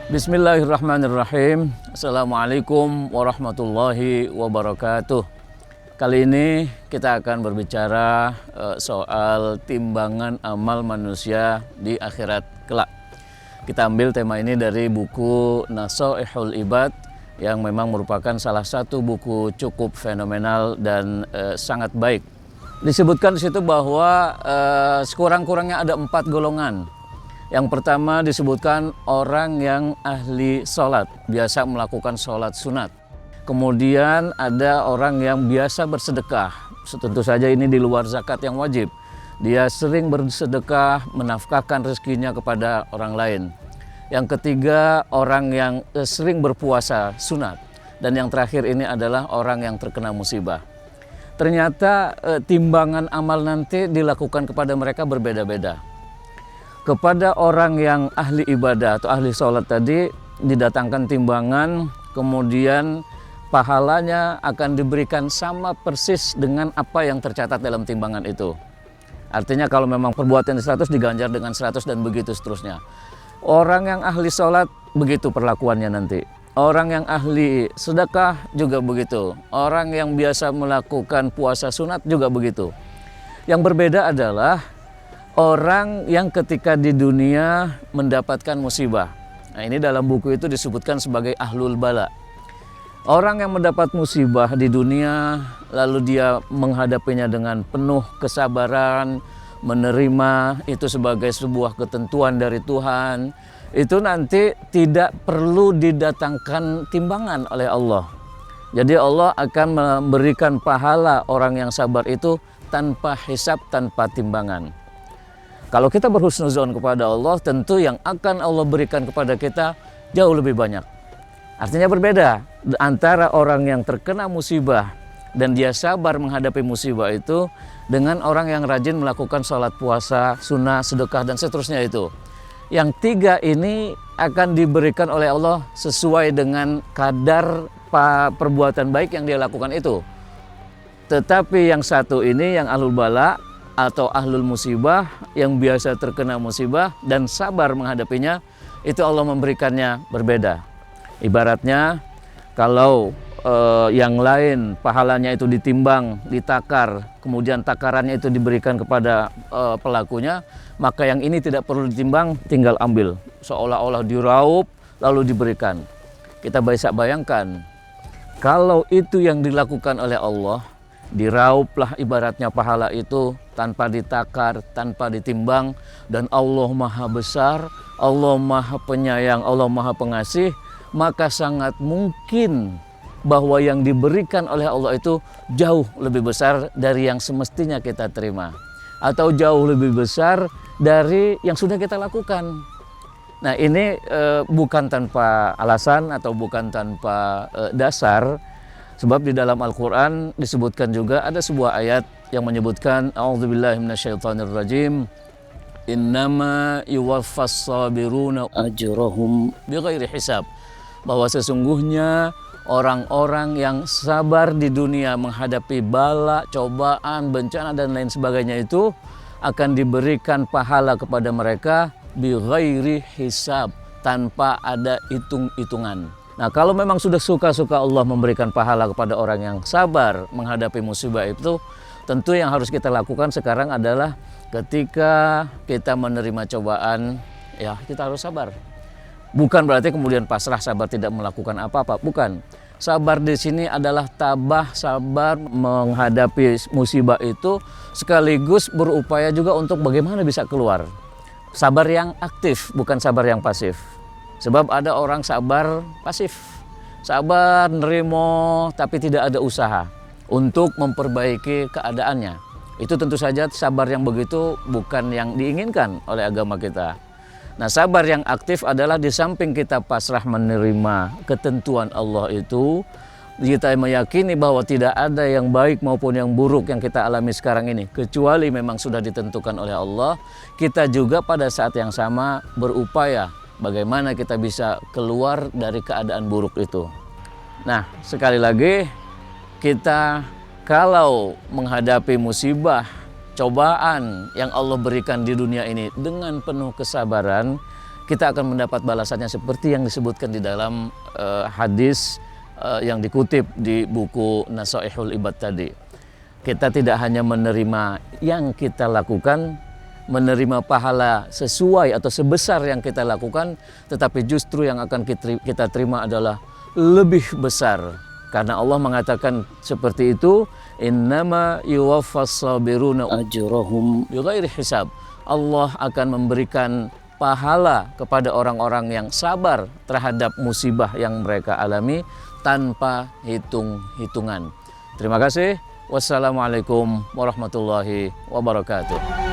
Bismillahirrahmanirrahim. Assalamualaikum warahmatullahi wabarakatuh. Kali ini kita akan berbicara soal timbangan amal manusia di akhirat kelak. Kita ambil tema ini dari buku Nashaihul Ibad yang memang merupakan salah satu buku cukup fenomenal dan sangat baik. Disebutkan di situ bahwa sekurang-kurangnya ada 4 golongan. Yang pertama disebutkan orang yang ahli sholat, biasa melakukan sholat sunat. Kemudian ada orang yang biasa bersedekah, tentu saja ini di luar zakat yang wajib. Dia sering bersedekah, menafkahkan rezekinya kepada orang lain. Yang ketiga orang yang sering berpuasa sunat. Dan yang terakhir ini adalah orang yang terkena musibah. Ternyata timbangan amal nanti dilakukan kepada mereka berbeda-beda. Kepada orang yang ahli ibadah atau ahli sholat tadi didatangkan timbangan, kemudian pahalanya akan diberikan sama persis dengan apa yang tercatat dalam timbangan itu. Artinya kalau memang perbuatan 100 diganjar dengan 100 dan begitu seterusnya. Orang yang ahli sholat begitu perlakuannya nanti. Orang yang ahli sedekah juga begitu. Orang yang biasa melakukan puasa sunat juga begitu. Yang berbeda adalah orang yang ketika di dunia mendapatkan musibah. Nah, ini dalam buku itu disebutkan sebagai ahlul bala. Orang yang mendapat musibah di dunia lalu dia menghadapinya dengan penuh kesabaran, menerima itu sebagai sebuah ketentuan dari Tuhan. Itu nanti tidak perlu didatangkan timbangan oleh Allah. Jadi Allah akan memberikan pahala orang yang sabar itu tanpa hisab, tanpa timbangan. Kalau kita berhusnuzon kepada Allah, tentu yang akan Allah berikan kepada kita jauh lebih banyak. Artinya berbeda antara orang yang terkena musibah dan dia sabar menghadapi musibah itu dengan orang yang rajin melakukan sholat puasa, sunnah, sedekah dan seterusnya itu. Yang tiga ini akan diberikan oleh Allah sesuai dengan kadar perbuatan baik yang dia lakukan itu. Tetapi yang satu ini yang ahlul bala atau ahlul musibah yang biasa terkena musibah dan sabar menghadapinya, itu Allah memberikannya berbeda. Ibaratnya kalau yang lain pahalanya itu ditimbang, ditakar, kemudian takarannya itu diberikan kepada pelakunya, maka yang ini tidak perlu ditimbang, tinggal ambil. Seolah-olah diraup lalu diberikan. Kita bisa bayangkan kalau itu yang dilakukan oleh Allah, dirauplah ibaratnya pahala itu tanpa ditakar, tanpa ditimbang, dan Allah Maha Besar, Allah Maha Penyayang, Allah Maha Pengasih, maka sangat mungkin bahwa yang diberikan oleh Allah itu jauh lebih besar dari yang semestinya kita terima, atau jauh lebih besar dari yang sudah kita lakukan. Nah, ini bukan tanpa alasan atau bukan tanpa dasar. Sebab di dalam Al-Quran disebutkan juga ada sebuah ayat yang menyebutkan A'udzubillahi minasyaitonirrajim, innama yuwaffas sabiruna ajrahum bighairi hisab, bahwa sesungguhnya orang-orang yang sabar di dunia menghadapi bala, cobaan, bencana dan lain sebagainya itu akan diberikan pahala kepada mereka bighairi hisab, tanpa ada hitung-hitungan. Nah, kalau memang sudah suka-suka Allah memberikan pahala kepada orang yang sabar menghadapi musibah itu, tentu yang harus kita lakukan sekarang adalah ketika kita menerima cobaan, ya kita harus sabar. Bukan berarti kemudian pasrah, sabar, tidak melakukan apa-apa, bukan. Sabar di sini adalah tabah, sabar menghadapi musibah itu sekaligus berupaya juga untuk bagaimana bisa keluar. Sabar yang aktif, bukan sabar yang pasif. Sebab ada orang sabar pasif, sabar nerimo tapi tidak ada usaha untuk memperbaiki keadaannya. Itu tentu saja sabar yang begitu bukan yang diinginkan oleh agama kita. Nah, sabar yang aktif adalah di samping kita pasrah menerima ketentuan Allah itu, kita meyakini bahwa tidak ada yang baik maupun yang buruk yang kita alami sekarang ini, kecuali memang sudah ditentukan oleh Allah. Kita juga pada saat yang sama berupaya bagaimana kita bisa keluar dari keadaan buruk itu. Nah, sekali lagi, kita kalau menghadapi musibah, cobaan yang Allah berikan di dunia ini dengan penuh kesabaran, kita akan mendapat balasannya seperti yang disebutkan di dalam hadis yang dikutip di buku Nasaihul Ibad tadi. Kita tidak hanya menerima yang kita lakukan, menerima pahala sesuai atau sebesar yang kita lakukan, tetapi justru yang akan kita terima adalah lebih besar. Karena Allah mengatakan seperti itu, innama yuwaffas sabiruna ajrahum bighairi hisab. Allah akan memberikan pahala kepada orang-orang yang sabar terhadap musibah yang mereka alami tanpa hitung-hitungan. Terima kasih. Wassalamualaikum warahmatullahi wabarakatuh.